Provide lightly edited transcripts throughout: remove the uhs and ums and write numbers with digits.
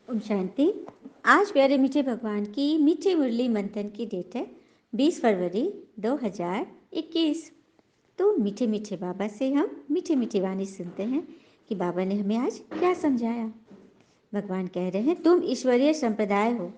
ओम शांति। आज प्यारे मीठे भगवान की मीठी मुरली मंथन की डेट है 20 फरवरी 2021। तो मीठे मीठे बाबा से हम मीठी मीठी वाणी सुनते हैं कि बाबा ने हमें आज क्या समझाया। भगवान कह रहे हैं, तुम ईश्वरीय संप्रदाय हो,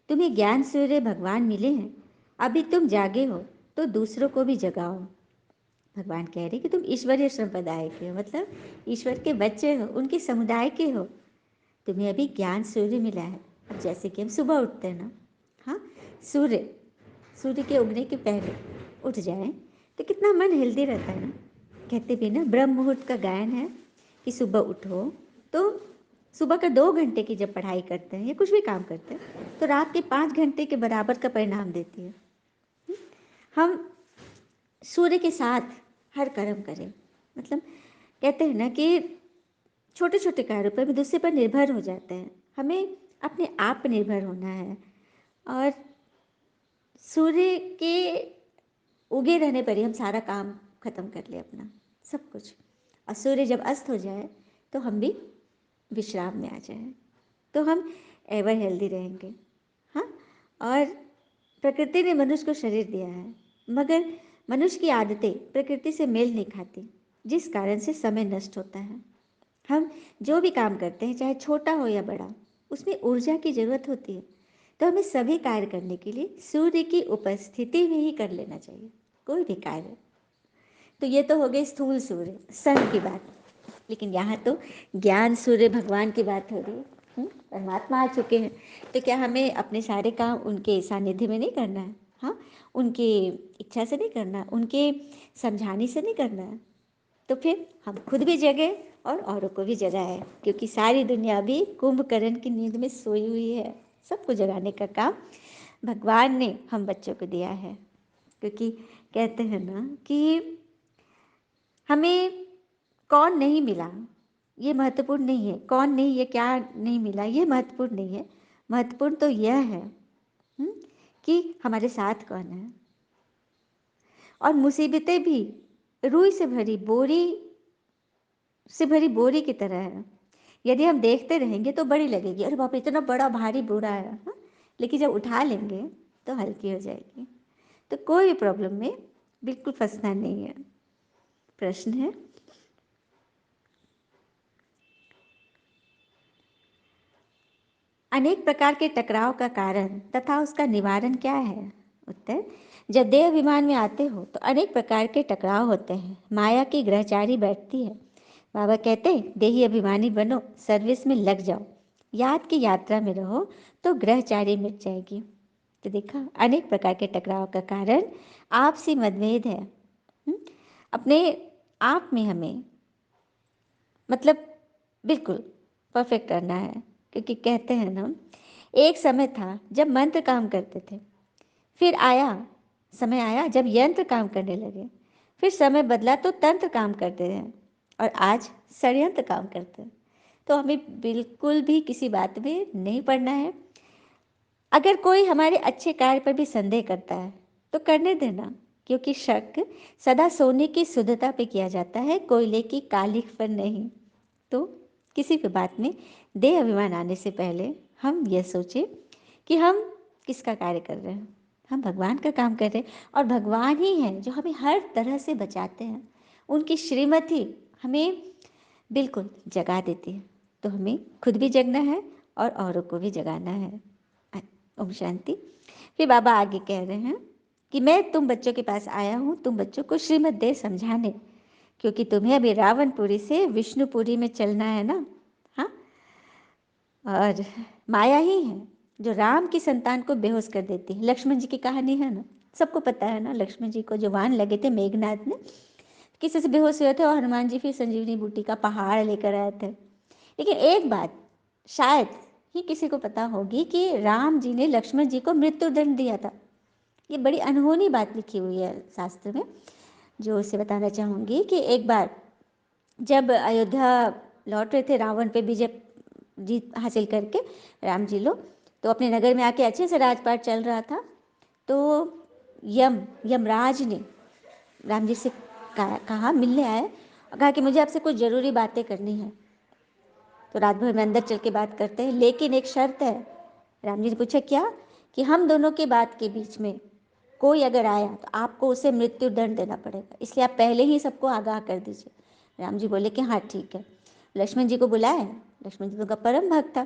तुम्हें ज्ञान सूर्य भगवान मिले हैं, अभी तुम जागे हो तो दूसरों को भी जगाओ। भगवान कह रहे कि तुम ईश्वरीय संप्रदाय के हो, मतलब ईश्वर के बच्चे हो, उनके समुदाय के हो। तुम्हें अभी ज्ञान सूर्य मिला है। अब जैसे कि हम सुबह उठते हैं ना, हाँ, सूर्य सूर्य के उगने के पहले उठ जाएं तो कितना मन हेल्दी रहता है ना। कहते भी ना, ब्रह्म मुहूर्त का गायन है कि सुबह उठो तो सुबह का 2 घंटे की जब पढ़ाई करते हैं या कुछ भी काम करते हैं तो रात के 5 घंटे के बराबर का परिणाम देती है। हम सूर्य के साथ हर कर्म करें, मतलब कहते हैं ना कि छोटे छोटे कार्यों पर भी दूसरे पर निर्भर हो जाते हैं। हमें अपने आप पर निर्भर होना है और सूर्य के उगे रहने पर ही हम सारा काम खत्म कर ले अपना सब कुछ। और सूर्य जब अस्त हो जाए तो हम भी विश्राम में आ जाएं तो हम एवर हेल्दी रहेंगे। हाँ, और प्रकृति ने मनुष्य को शरीर दिया है, मगर मनुष्य की आदतें प्रकृति से मेल नहीं खाती, जिस कारण से समय नष्ट होता है। हम जो भी काम करते हैं, चाहे छोटा हो या बड़ा, उसमें ऊर्जा की जरूरत होती है। तो हमें सभी कार्य करने के लिए सूर्य की उपस्थिति में ही कर लेना चाहिए, कोई भी कार्य। तो ये तो हो गई स्थूल सूर्य सन की बात, लेकिन यहाँ तो ज्ञान सूर्य भगवान की बात हो रही है। परमात्मा आ चुके हैं, तो क्या हमें अपने सारे काम उनके सानिध्य में नहीं करना है? हाँ, उनकी इच्छा से नहीं करना, उनके समझाने से नहीं करना है। तो फिर हम खुद भी जगे और औरों को भी जगाए, क्योंकि सारी दुनिया भी कुंभकर्ण की नींद में सोई हुई है। सबको जगाने का काम भगवान ने हम बच्चों को दिया है। क्योंकि कहते हैं ना कि हमें कौन नहीं मिला ये महत्वपूर्ण नहीं है, कौन नहीं, ये क्या नहीं मिला ये महत्वपूर्ण नहीं है। महत्वपूर्ण तो यह है कि हमारे साथ कौन है। और मुसीबतें भी रुई से भरी बोरी की तरह है। यदि हम देखते रहेंगे तो बड़ी लगेगी, अरे बाप रे इतना बड़ा भारी बोरा है, हाँ? लेकिन जब उठा लेंगे तो हल्की हो जाएगी। तो कोई भी प्रॉब्लम में बिल्कुल फंसना नहीं है। प्रश्न है, अनेक प्रकार के टकराव का कारण तथा उसका निवारण क्या है? उत्तर, जब देह अभिमान में आते हो तो अनेक प्रकार के टकराव होते हैं। माया की ग्रहचारी बैठती है। बाबा कहते हैं, देही अभिमानी बनो, सर्विस में लग जाओ, याद की यात्रा में रहो तो ग्रहचारी मिट जाएगी। तो देखा, अनेक प्रकार के टकराव का कारण आपसी मतभेद है। अपने आप में हमें मतलब बिल्कुल परफेक्ट करना है। क्योंकि कहते हैं ना, एक समय था जब मंत्र काम करते थे, फिर समय आया जब यंत्र काम करने लगे, फिर समय बदला तो तंत्र काम करते हैं, और आज षड्यंत्र काम करते हैं। तो हमें बिल्कुल भी किसी बात में नहीं पड़ना है। अगर कोई हमारे अच्छे कार्य पर भी संदेह करता है तो करने देना, क्योंकि शक सदा सोने की शुद्धता पे किया जाता है, कोयले की कालिख पर नहीं। तो किसी भी बात में देह अभिमान आने से पहले हम यह सोचें कि हम किसका कार्य कर रहे हैं। हम भगवान का काम कर रहे हैं, और भगवान ही हैं जो हमें हर तरह से बचाते हैं। उनकी श्रीमती हमें बिल्कुल जगा देती है। तो हमें खुद भी जगना है और औरों को भी जगाना है। ओम शांति। फिर बाबा आगे कह रहे हैं कि मैं तुम बच्चों के पास आया हूँ, तुम बच्चों को श्रीमत दे समझाने, क्योंकि तुम्हें अभी रावणपुरी से विष्णुपुरी में चलना है ना। हाँ, और माया ही है जो राम की संतान को बेहोश कर देती है। लक्ष्मण जी की कहानी है ना, सबको पता है ना। लक्ष्मण जी को जो वान लगे थे मेघनाथ ने, किसी से बेहोश हुए थे और हनुमान जी फिर संजीवनी बूटी का पहाड़ लेकर आए थे। लेकिन एक बात शायद ही किसी को पता होगी कि राम जी ने लक्ष्मण जी को मृत्यु दंड दिया था। ये बड़ी अनहोनी बात लिखी हुई है शास्त्र में, जो उसे बताना चाहूँगी कि एक बार जब अयोध्या लौट रहे थे रावण पे विजय जीत हासिल करके, राम जी लोग तो अपने नगर में आके अच्छे से राजपाट चल रहा था। तो यमराज ने राम जी से कहा, मिलने आए और कहा कि मुझे आपसे कुछ ज़रूरी बातें करनी है। तो रात भर में अंदर चल के बात करते हैं, लेकिन एक शर्त है। राम जी ने पूछा क्या? कि हम दोनों की बात के बीच में कोई अगर आया तो आपको उसे मृत्यु दंड देना पड़ेगा, इसलिए आप पहले ही सबको आगाह कर दीजिए। राम जी बोले कि हाँ ठीक है। लक्ष्मण जी को बुलाया। लक्ष्मण जी तो उनका परम भक्त था।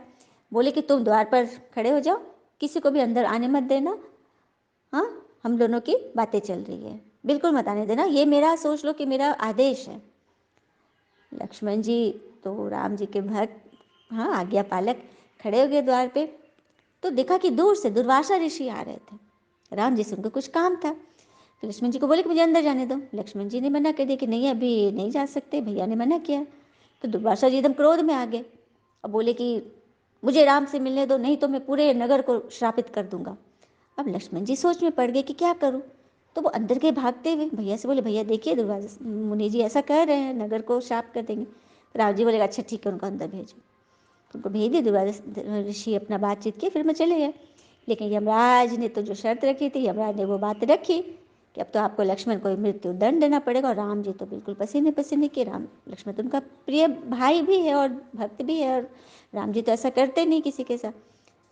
बोले कि तुम द्वार पर खड़े हो जाओ, किसी को भी अंदर आने मत देना। हाँ, हम दोनों की बातें चल रही है, बिल्कुल मत आने देना, ये मेरा सोच लो कि मेरा आदेश है। लक्ष्मण जी तो राम जी के भक्त, हाँ आज्ञा पालक, खड़े हो गए द्वार पे। तो देखा कि दूर से दुर्वासा ऋषि आ रहे थे। राम जी से उनको कुछ काम था, तो लक्ष्मण जी को बोले कि मुझे अंदर जाने दो। लक्ष्मण जी ने मना कर दिया कि नहीं, अभी नहीं जा सकते, भैया ने मना किया। तो दुर्वासा जी एकदम क्रोध में आ गए और बोले कि मुझे राम से मिलने दो, नहीं तो मैं पूरे नगर को श्रापित कर दूंगा। अब लक्ष्मण जी सोच में पड़ गए कि क्या करूं। तो वो अंदर के भागते हुए भैया से बोले, भैया देखिए दुर्वासा मुनि जी ऐसा कह रहे हैं, नगर को श्राप कर देंगे। तो राम जी बोले अच्छा ठीक है, उनको अंदर भेजो। तो उनको भेज दिया। दुर्वासा ऋषि अपना बातचीत किए, फिर मैं चले गए। लेकिन यमराज ने तो जो शर्त रखी थी, यमराज ने वो बात रखी कि अब तो आपको लक्ष्मण को मृत्यु दंड देना पड़ेगा। और राम जी तो बिल्कुल पसीने पसीने के, राम लक्ष्मण तो उनका प्रिय भाई भी है और भक्त भी है, और राम जी तो ऐसा करते नहीं किसी के साथ।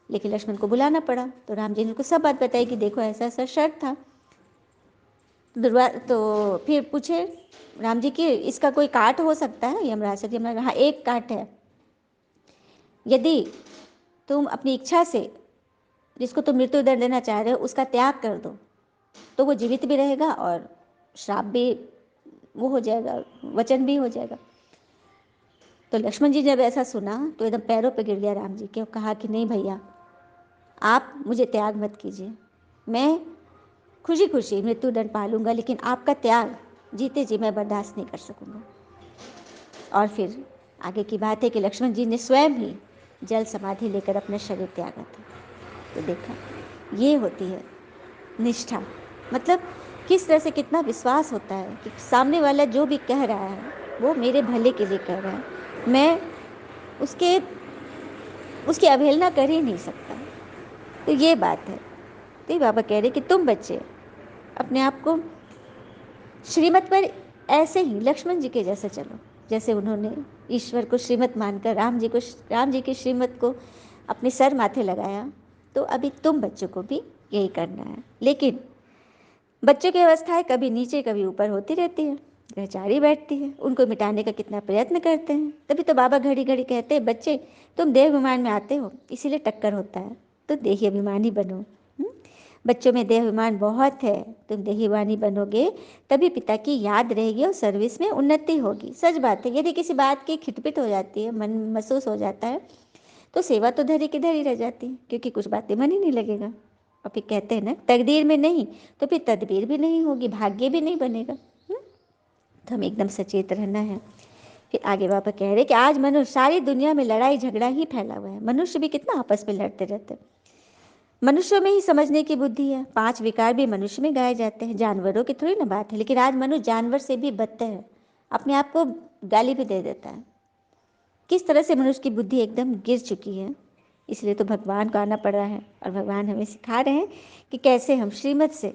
लेकिन लक्ष्मण को बुलाना पड़ा। तो राम जी ने उनको सब बात बताई कि देखो ऐसा ऐसा शर्त था। तो फिर पूछे राम जी कि इसका कोई काट हो सकता है? यमराज से, यमराज हाँ एक काट है, यदि तुम अपनी इच्छा से जिसको तुम मृत्यु दंड देना चाह रहे हो उसका त्याग कर दो तो वो जीवित भी रहेगा और श्राप भी वो हो जाएगा, वचन भी हो जाएगा। तो लक्ष्मण जी जब ऐसा सुना तो एकदम पैरों पे गिर गया राम जी के और कहा कि नहीं भैया, आप मुझे त्याग मत कीजिए, मैं खुशी खुशी मृत्यु दंड पालूंगा, लेकिन आपका त्याग जीते जी मैं बर्दाश्त नहीं कर सकूंगा। और फिर आगे की बात है कि लक्ष्मण जी ने स्वयं ही जल समाधि लेकर अपना शरीर त्यागा था। तो देखा, ये होती है निष्ठा। मतलब किस तरह से कितना विश्वास होता है कि सामने वाला जो भी कह रहा है वो मेरे भले के लिए कह रहा है, मैं उसकी अवहेलना कर ही नहीं सकता। तो ये बात है। तो बाबा कह रहे कि तुम बच्चे अपने आप को श्रीमत पर ऐसे ही लक्ष्मण जी के जैसे चलो, जैसे उन्होंने ईश्वर को श्रीमत मानकर राम जी की श्रीमत को अपने सर माथे लगाया। तो अभी तुम बच्चों को भी यही करना है। लेकिन बच्चों की अवस्थाएं कभी नीचे कभी ऊपर होती रहती है, ग्रहचारी बैठती है, उनको मिटाने का कितना प्रयत्न करते हैं। तभी तो बाबा घड़ी घड़ी कहते हैं बच्चे तुम देह अभिमान में आते हो, इसीलिए टक्कर होता है, तो देही अभिमानी बनो। बच्चों में देह अभिमान बहुत है, तुम देहीवानी बनोगे तभी पिता की याद रहेगी और सर्विस में उन्नति होगी। सच बात है, यदि किसी बात की खिटपिट हो जाती है, मन महसूस हो जाता है, तो सेवा तो धरी की धरी रह जाती है, क्योंकि कुछ बातें मन ही नहीं लगेगा। और फिर कहते हैं ना, तकदीर में नहीं तो फिर तदबीर भी नहीं होगी, भाग्य भी नहीं बनेगा। तो हमें एकदम सचेत रहना है। फिर आगे बाबा कह रहे कि आज मनुष्य, सारी दुनिया में लड़ाई झगड़ा ही फैला हुआ है, मनुष्य भी कितना आपस में लड़ते रहते हैं। मनुष्यों में ही समझने की बुद्धि है, 5 विकार भी मनुष्य में गाए जाते हैं, जानवरों की थोड़ी ना बात है। लेकिन आज मनुष्य जानवर से भी बदतर है, अपने आप को गाली भी दे देता है। किस तरह से मनुष्य की बुद्धि एकदम गिर चुकी है। इसलिए तो भगवान को आना पड़ रहा है, और भगवान हमें सिखा रहे हैं कि कैसे हम श्रीमत से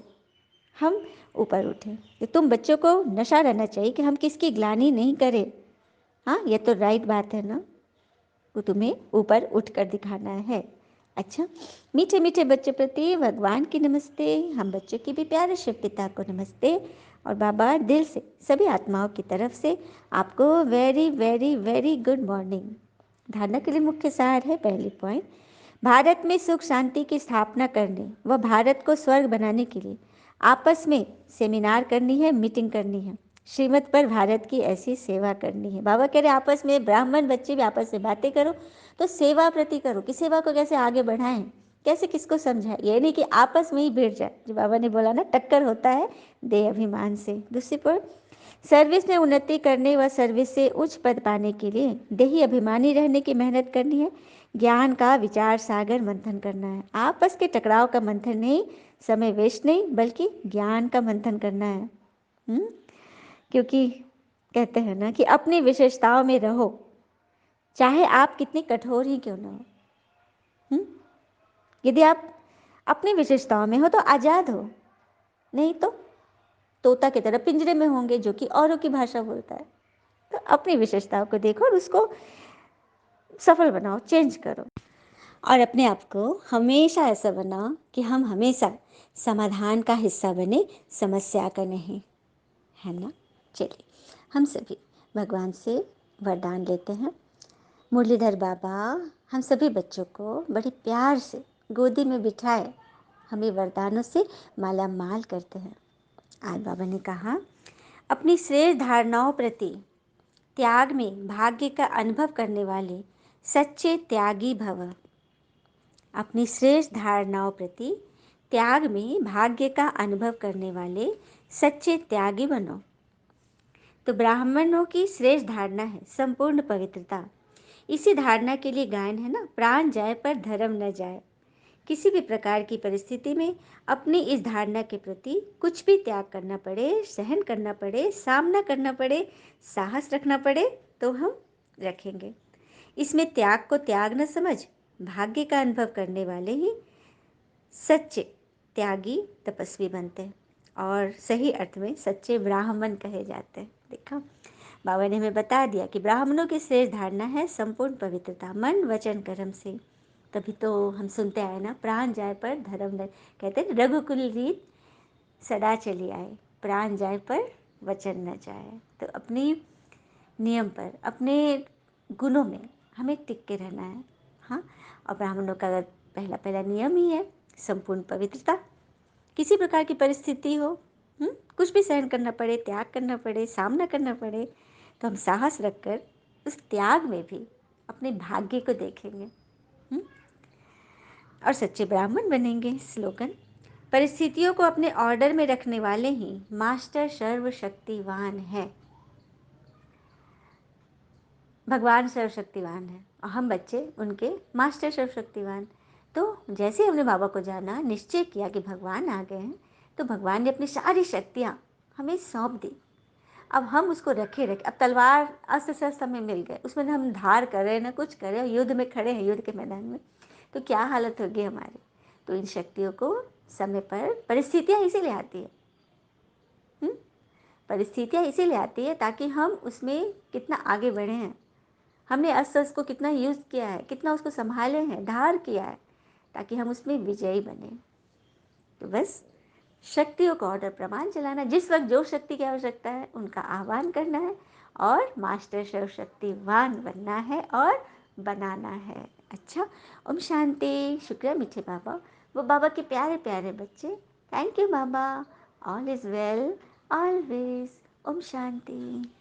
हम ऊपर उठें। तो तुम बच्चों को नशा रहना चाहिए कि हम किसकी ग्लानि नहीं करें। हाँ, ये तो राइट बात है ना, वो तुम्हें ऊपर उठ कर दिखाना है। अच्छा, मीठे मीठे बच्चों प्रति भगवान की नमस्ते, हम बच्चों की भी प्यारे शिव पिता को नमस्ते। और बाबा दिल से सभी आत्माओं की तरफ से आपको very very very good morning. धारणा के लिए मुख्य सार है, पहली पॉइंट, भारत में सुख शांति की स्थापना करने व भारत को स्वर्ग बनाने के लिए आपस में सेमिनार करनी है, मीटिंग करनी है, श्रीमत पर भारत की ऐसी सेवा करनी है। बाबा कह रहे आपस में ब्राह्मण बच्चे भी आपस में बातें करो, तो सेवा प्रति करो कि सेवा को कैसे आगे बढ़ाएं, कैसे किसको समझाएं। ये नहीं कि आपस में ही भिड़ जाए, जो बाबा ने बोला ना, टक्कर होता है देह अभिमान से। दूसरी पर सर्विस में उन्नति करने व सर्विस से उच्च पद पाने के लिए देही अभिमानी रहने की मेहनत करनी है, ज्ञान का विचार सागर मंथन करना है। आपस के टकराव का मंथन नहीं, समय वेस्ट नहीं, बल्कि ज्ञान का मंथन करना है। क्योंकि कहते हैं ना कि अपनी विशेषताओं में रहो, चाहे आप कितने कठोर ही क्यों ना हो। यदि आप अपनी विशेषताओं में हो तो आज़ाद हो, नहीं तो तोता की तरह पिंजरे में होंगे जो कि औरों की भाषा बोलता है। तो अपनी विशेषताओं को देखो और उसको सफल बनाओ, चेंज करो और अपने आप को हमेशा ऐसा बनाओ कि हम हमेशा समाधान का हिस्सा बने, समस्या का नहीं, है ना। चलिए हम सभी भगवान से वरदान लेते हैं। मुरलीधर बाबा हम सभी बच्चों को बड़े प्यार से गोदी में बिठाए हमें वरदानों से माला माल करते हैं। आज बाबा ने कहा, अपनी श्रेष्ठ धारणाओं प्रति त्याग में भाग्य का अनुभव करने वाले सच्चे त्यागी भव। अपनी श्रेष्ठ धारणाओं प्रति त्याग में भाग्य का अनुभव करने वाले सच्चे त्यागी बनो। तो ब्राह्मणों की श्रेष्ठ धारणा है संपूर्ण पवित्रता। इसी धारणा के लिए गायन है ना, प्राण जाए पर धर्म न जाए। किसी भी प्रकार की परिस्थिति में अपनी इस धारणा के प्रति कुछ भी त्याग करना पड़े, सहन करना पड़े, सामना करना पड़े, साहस रखना पड़े तो हम रखेंगे। इसमें त्याग को त्याग न समझ भाग्य का अनुभव करने वाले ही सच्चे त्यागी तपस्वी बनते हैं और सही अर्थ में सच्चे ब्राह्मण कहे जाते हैं। देखा, बाबा ने हमें बता दिया कि ब्राह्मणों की श्रेष्ठ धारणा है संपूर्ण पवित्रता, मन वचन कर्म से। तभी तो हम सुनते आए ना, प्राण जाए पर धर्म न, कहते हैं रघुकुल रीत सदा चली आए, प्राण जाए पर वचन न जाए। तो अपनी नियम पर, अपने गुणों में हमें टिक के रहना है। हाँ, और ब्राह्मणों का पहला पहला नियम ही है संपूर्ण पवित्रता। किसी प्रकार की परिस्थिति हो, कुछ भी सहन करना पड़े, त्याग करना पड़े, सामना करना पड़े, तो हम साहस रखकर उस त्याग में भी अपने भाग्य को देखेंगे और सच्चे ब्राह्मण बनेंगे। स्लोगन, परिस्थितियों को अपने ऑर्डर में रखने वाले ही मास्टर सर्वशक्तिवान है। भगवान सर्वशक्तिवान है और हम बच्चे उनके मास्टर सर्वशक्तिवान। तो जैसे हमने बाबा को जाना, निश्चय किया कि भगवान आ गए हैं, तो भगवान ने अपनी सारी शक्तियाँ हमें सौंप दी। अब हम उसको रखे अब तलवार अस्त्र शस्त्र हमें मिल गए, उसमें हम धार कर रहे हैं ना कुछ कर रहे हैं, युद्ध में खड़े हैं, युद्ध के मैदान में, तो क्या हालत होगी हमारी। तो इन शक्तियों को समय पर, परिस्थितियाँ इसीलिए आती है, परिस्थितियाँ इसीलिए आती है ताकि हम उसमें कितना आगे बढ़े हैं, हमने अस्त्र को कितना यूज़ किया है, कितना उसको संभाले हैं, धार किया है, ताकि हम उसमें विजयी बने। तो बस शक्तियों का ऑर्डर प्रमाण चलाना, जिस वक्त जो शक्ति की आवश्यकता है उनका आह्वान करना है और मास्टर सर्वशक्तिवान बनना है और बनाना है। अच्छा, ओम शांति। शुक्रिया मीठे बाबा, वो बाबा के प्यारे प्यारे बच्चे। थैंक यू बाबा। All is well always. ओम शांति।